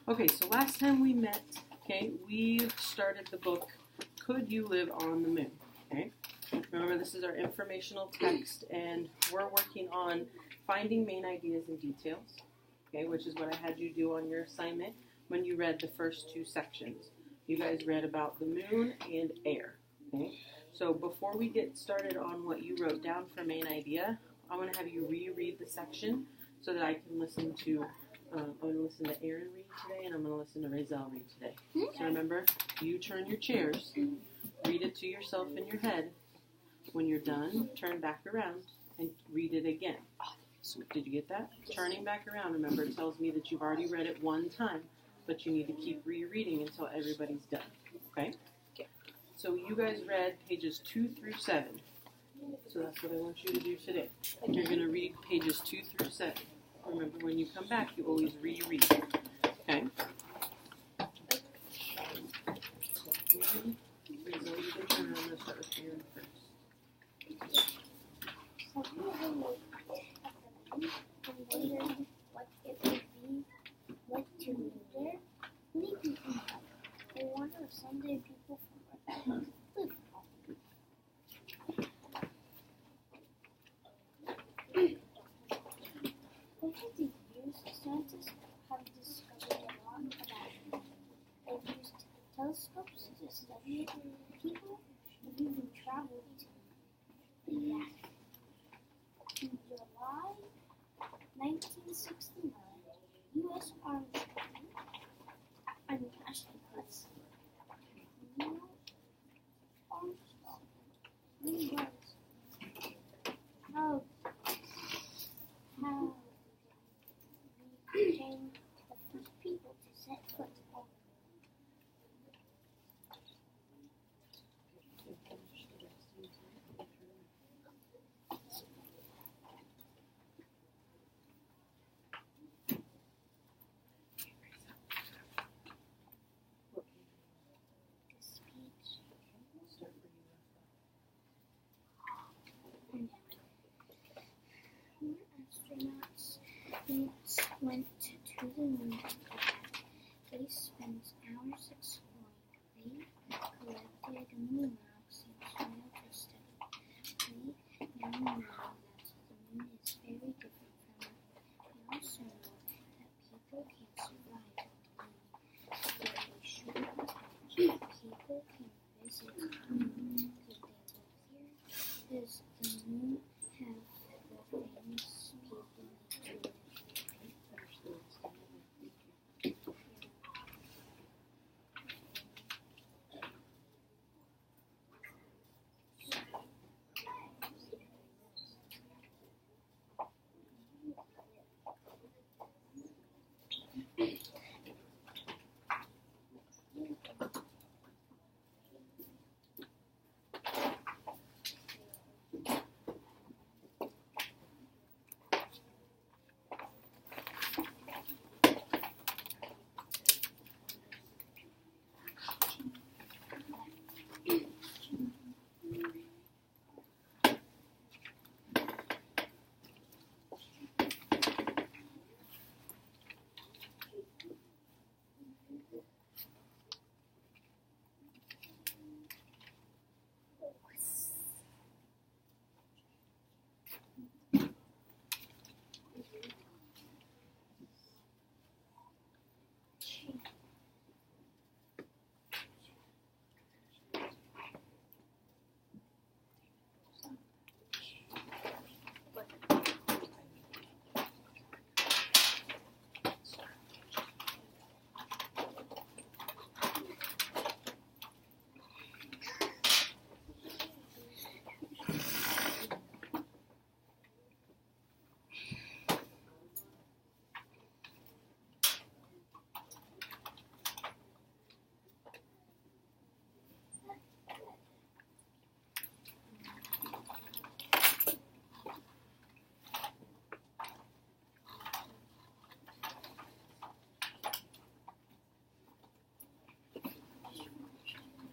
Okay, so last time we met, okay, we started the book, Could You Live on the Moon? Okay, remember this is our informational text, and we're working on finding main ideas and details, okay, which is what I had you do on your assignment when you read the first two sections. You guys read about the moon and air, okay? So before we get started on what you wrote down for main idea, I want to have you reread the section so that I can listen to I'm going to listen to Aaron read today, and I'm going to listen to Razel read today. So remember, you turn your chairs, read it to yourself in your head. When you're done, turn back around and read it again. So did you get that? Turning back around, remember, it tells me that you've already read it one time, but you need to keep rereading until everybody's done. Okay? So you guys read pages 2 through 7. So that's what I want you to do today. You're going to read pages 2 through 7. Remember, when you come back, you always reread. Okay? Someday people from live. Over the years, scientists have discovered a lot about it. They've used telescopes to study people and even traveled to the back. In July 1969, U.S. Army astronauts Neil Armstrong realized how we became the first people to set foot on the speech. Astronauts went to the moon. They spent hours exploring. They collected moon rocks and soil to study. We now know that the moon is very different from Earth. We also know that people can survive on the moon. Very short, people can visit the moon. Could they live here? Does the moon have the famous people need to live?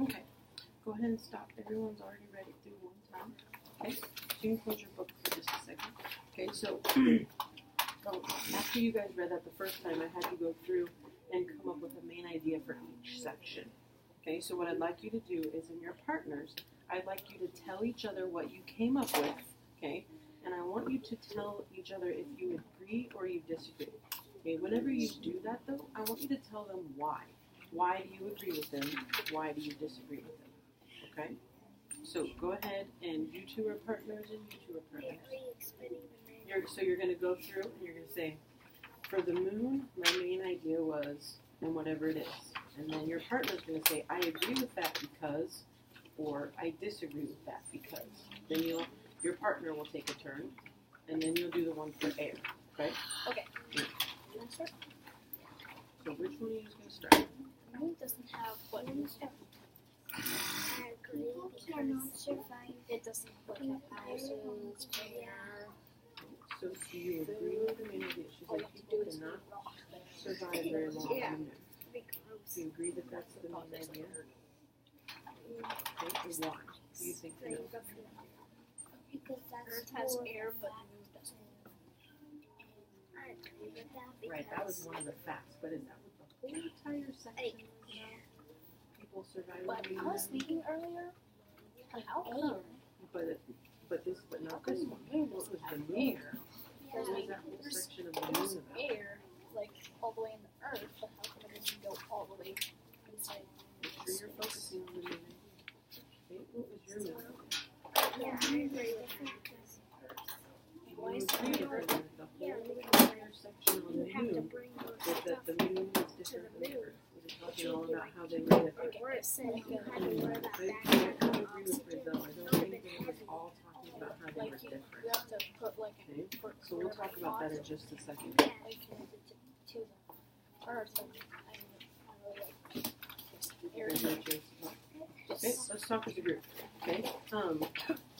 Okay, go ahead and stop. Everyone's already read it through one time. Okay, so you can close your book for just a second. Okay, so after you guys read that the first time, I had you go through and come up with a main idea for each section. Okay, so what I'd like you to do is in your partners, I'd like you to tell each other what you came up with, okay? And I want you to tell each other if you agree or you disagree. Okay, whenever you do that though, I want you to tell them why. Why do you agree with them? Why do you disagree with them? Okay? So go ahead and you two are partners and you two are partners. So you're going to go through and you're going to say, for the moon, my main idea was, and whatever it is. And then your partner's going to say, I agree with that because, or I disagree with that because. Then your partner will take a turn, and then you'll do the one for air. Okay? Okay. Yeah. Can I start? So which one are you going to start? Moon doesn't have buttons. I agree because survive. It doesn't have houses, So do you agree with the main idea? She's all you like, have to do people is cannot rock. survive very long on Yeah. the moon. Do you agree that that's the main idea? Okay, and why? Do you think no? Because that's Earth has more air, but fact. moon doesn't. I agree with that because Right, that was one of the facts, but is that what the whole entire section was about? People surviving But the I was moon? thinking earlier, like how come? But not this one. What was the moon? What was that whole section of the moon There's about? air, like all the way in the earth, but how come it doesn't go all the way inside? Make sure you're focusing on the moon. Okay, what was your moon? yeah, I agree with that because Why You is agree it with air? the whole entire section on you the have to moon bring your was that stuff the moon was to different the than the moon. earth. Was it talking all about how they were different? Or it said you had to wear that I backpack don't of agree with her oxygen. though. I don't think it was all talking about how they were Like you different. have to put like Okay, for so we'll talk about that in just a second. Yeah. like connected to the earth. And I really like air. There's no chance to talk. Okay, let's talk as a group. Okay,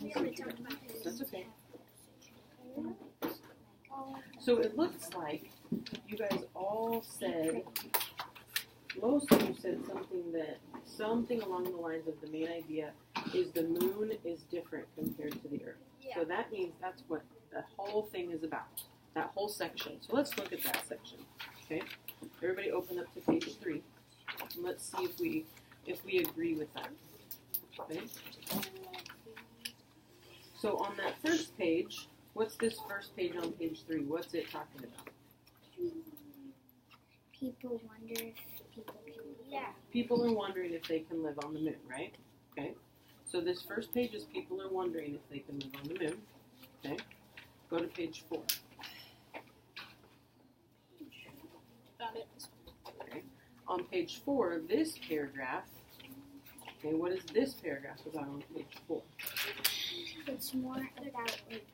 We already talked about this. that's okay. So it looks like you guys all said, most of you said something along the lines of the main idea is the moon is different compared to the earth. So that means that's what the whole thing is about, that whole section. So let's look at that section, okay? Everybody open up to page 3, and let's see if we agree with that, okay? So on that first page, what's this first page on page 3? What's it talking about? People wonder if people can live. People are wondering if they can live on the moon, right? Okay. So this first page is people are wondering if they can live on the moon. Okay. Go to page 4. Found it. Okay. On page 4, this paragraph. Okay, what is this paragraph about on page 4? It's more about like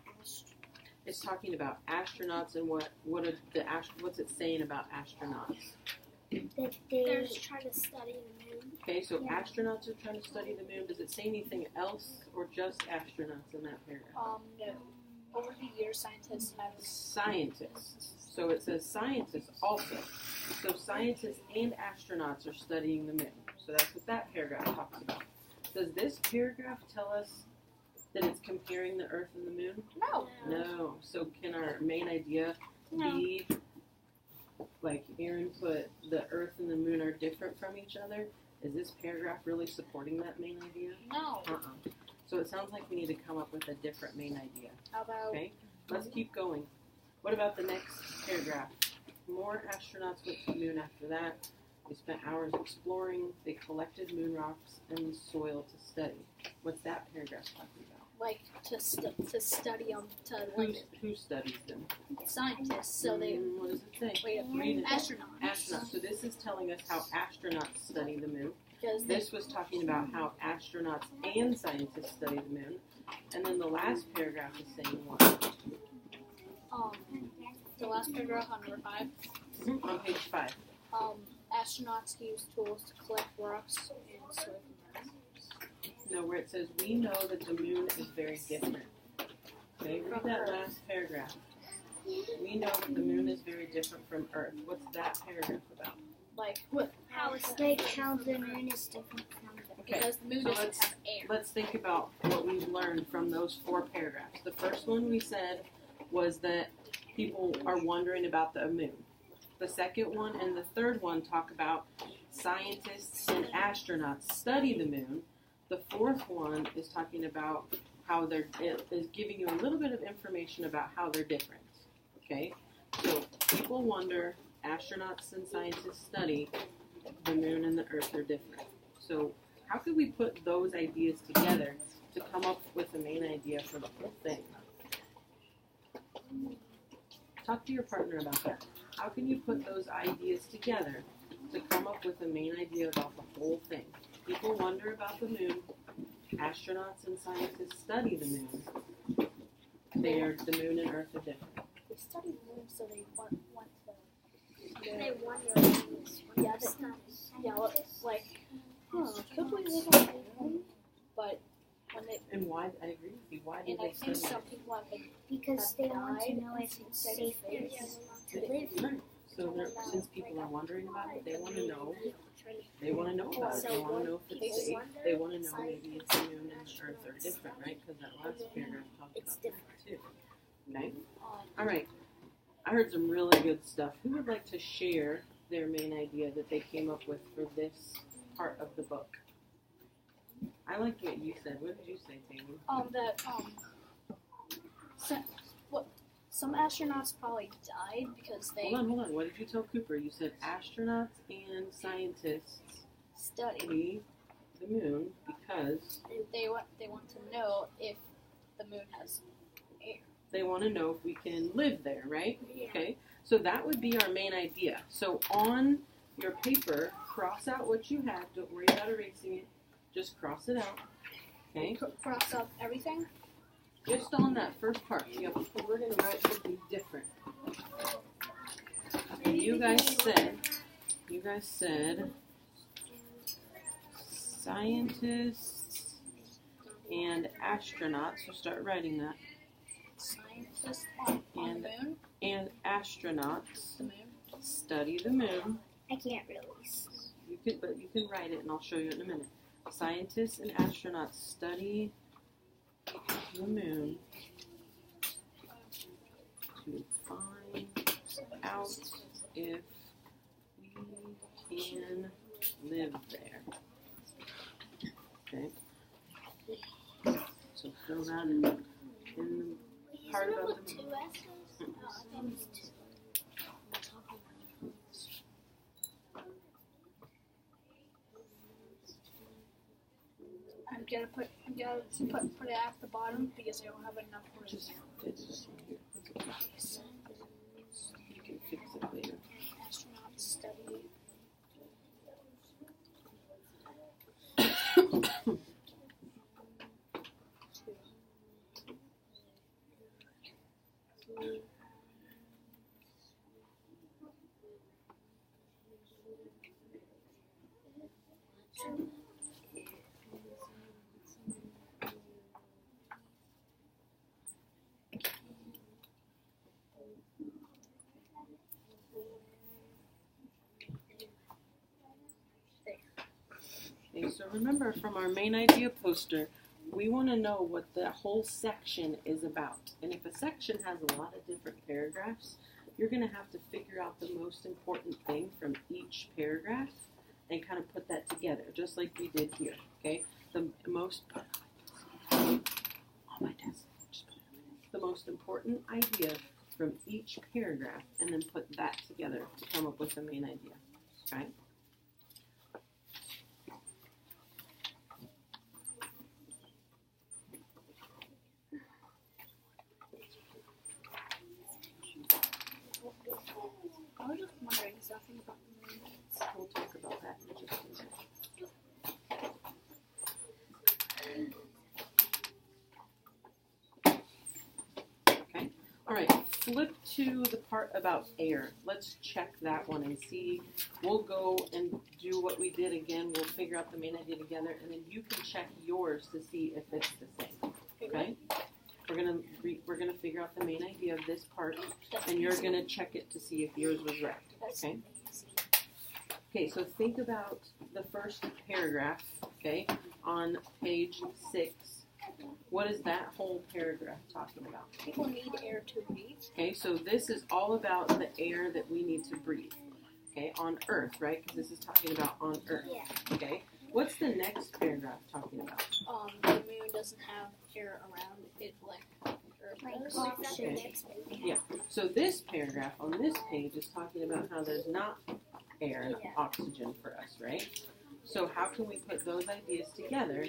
It's talking about astronauts and what's it saying about astronauts? that they're trying to study the moon. Okay, so Yeah. astronauts are trying to study the moon. Does it say anything else or just astronauts in that paragraph? No. Over the years, scientists have Scientists. So it says scientists also. So scientists and astronauts are studying the moon. So that's what that paragraph talks about. Does this paragraph tell us that it's comparing the Earth and the moon? no. No. So can our main idea be, like Aaron put, the Earth and the moon are different from each other? Is this paragraph really supporting that main idea? No. So it sounds like we need to come up with a different main idea. How about Okay, let's keep going. What about the next paragraph? More astronauts went to the moon after that. They spent hours exploring. They collected moon rocks and soil to study. What's that paragraph talking about? like to study to like Who studies them? scientists? So they What does it say? wait Read it. astronauts. Astronauts. So this is telling us how astronauts study the moon. Because they This was talking about how astronauts and scientists study the moon. And then the last paragraph is saying what? the last paragraph on number 5. On page 5. Astronauts use tools to collect rocks and soil from Earth. No, where it says, we know that the moon is very different. Okay, read that last paragraph. We know that the moon is very different from Earth. What's that paragraph about? Like what? How the moon is different from the Okay, Because the moon so doesn't have air. let's think about what we've learned from those 4 paragraphs. The first one we said was that people are wondering about the moon. The second one and the third one talk about scientists and astronauts study the moon. The fourth one is talking about how it is giving you a little bit of information about how they're different. Okay? So people wonder, astronauts and scientists study, the moon and the earth are different. So how could we put those ideas together to come up with the main idea for the whole thing? Talk to your partner about that. How can you put those ideas together to come up with the main idea about the whole thing? People wonder about the moon. Astronauts and scientists study the moon. The moon and earth are different. They study the moon, so they want to. They wonder. Yeah, like, could we live on the moon? But when they. And why? I agree with you. Why do And they I think study some people have been. Because they want to died know if it's safe there to it? live. Right. So since people are wondering about it, they want to know. They want to know about it. They want to know if it's safe. They want to know maybe if the moon and the earth are different, right? Because that last paragraph talked about that too. Okay. All right. I heard some really good stuff. Who would like to share their main idea that they came up with for this part of the book? I liked what you said. What did you say, Tammy? Some astronauts probably died because they Hold on. What did you tell Cooper? You said astronauts and scientists studied. study the moon because They want to know if the moon has air. they want to know if we can live there, right? Yeah. Okay. So that would be our main idea. So on your paper, cross out what you have. Don't worry about erasing it. Just cross it out. Okay. Cross out everything. Just on that first part. Yep. So we're going to write something different. And you guys said scientists and astronauts. So start writing that. Scientists on the moon. And astronauts The moon. study the moon. I can't really. But you can write it, and I'll show you in a minute. Scientists and astronauts study the moon to find out if we can live there. Okay. So fill that in the part about the moon. I'm gonna put it at the bottom because I don't have enough room. Just fit it in here. You can fix it later. Astronauts study. Okay, so remember from our main idea poster, we want to know what the whole section is about. And if a section has a lot of different paragraphs, you're going to have to figure out the most important thing from each paragraph and kind of put that together, just like we did here. Okay, the most important idea from each paragraph, and then put that together to come up with the main idea. Okay. I was just wondering something about the moon. We'll talk about that in just a minute. Okay. All right. Flip to the part about air. Let's check that one and see. We'll go and do what we did again. We'll figure out the main idea together, and then you can check yours to see if it's the same. Okay. We're gonna figure out the main idea of this part, and you're gonna check it to see if yours was right. Okay. Okay, so think about the first paragraph, okay, on page 6 What is that whole paragraph talking about? People need air to breathe. Okay, so this is all about the air that we need to breathe. Okay, on Earth, right? Because this is talking about on Earth. Yeah. Okay, what's the next paragraph talking about? The moon doesn't have air around it like Earth does. Okay. Yeah. So this paragraph on this page is talking about how there's not air, oxygen for us, right? So how can we put those ideas together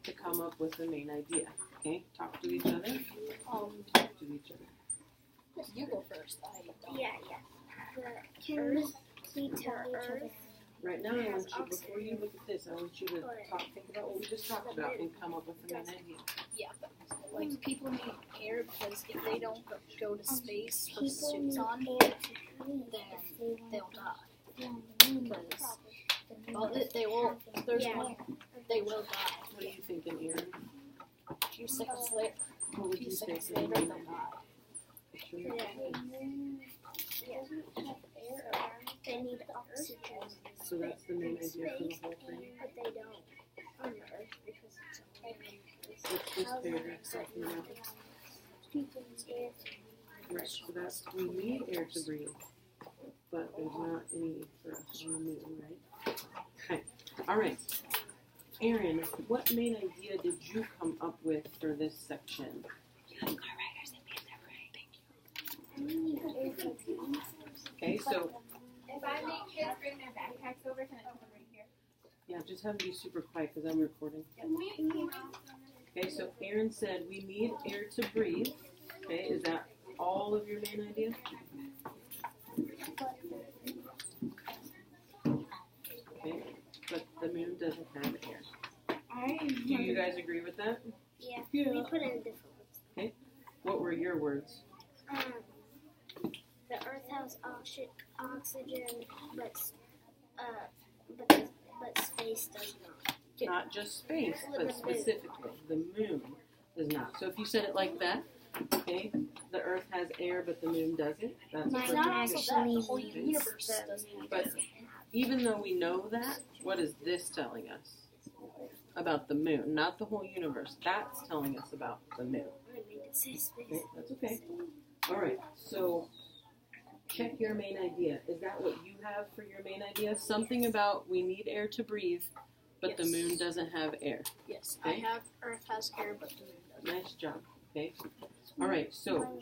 to come up with the main idea? Okay, talk to each other. Talk to each other. You go first. I don't. Yeah. The Earth. We tell each other. Right now, I want you, before you look at this, I want you to think about what we just talked about and come up with the main idea. Yeah, but like people need air because if they don't go to space with suits on, then they'll die. Because well, they will. There's one. They will die. What are you thinking, Aaron? A few seconds later, What would you say? they'll die. They need oxygen. So that's the main idea for the whole thing. But they don't on Earth because it's a What's this paragraph talking about? people need air. Right, so that's, we need air to breathe, but there's not any for us on the moon, right? Okay, alright. Aaron, what main idea did you come up with for this section? Okay, so, If I make kids bring their backpacks over, can I put them right here? yeah, just have them be super quiet because I'm recording. Okay, so Aaron said we need air to breathe. Okay, is that all of your main idea? Okay, but the moon doesn't have air. Do you guys agree with that? Yeah. We put in different words. What were your words? The Earth has oxygen, but space does not. Not just space, but specifically, the moon does not. So if you said it like that, okay, the Earth has air, but the moon doesn't. That's Might perfect. not The whole actually universe doesn't. But even though we know that, what is this telling us about the moon? Not the whole universe. That's telling us about the moon. Okay, that's okay. All right, so check your main idea. Is that what you have for your main idea? Something about we need air to breathe, but the Yes. moon doesn't have air. Yes, Okay. I have Earth has air, but the moon doesn't. Nice job. Okay. All right, so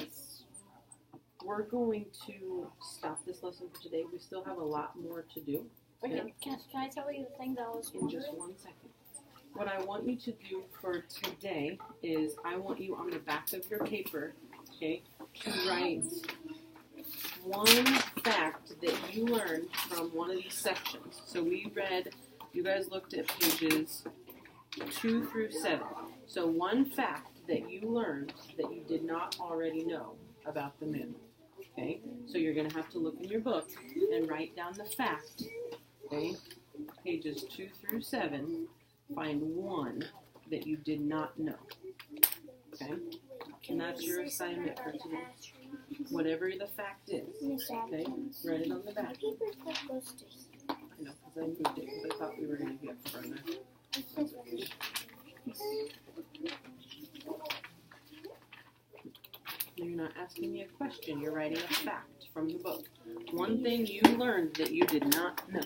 we're going to stop this lesson for today. We still have a lot more to do. Okay, can I tell you the thing that I was In just wondering? 1 second. What I want you to do for today is I want you on the back of your paper, okay, to write one fact that you learned from one of these sections. So we read, you guys looked at pages 2 through 7. So one fact that you learned that you did not already know about the moon. Okay? So you're going to have to look in your book and write down the fact. Okay? Pages 2 through 7. Find one that you did not know. Okay? And that's your assignment for today. Whatever the fact is. Okay? Write it on the back. I know, because I moved it because I thought we were going to get further. You're not asking me a question. You're writing a fact from the book. One thing you learned that you did not know.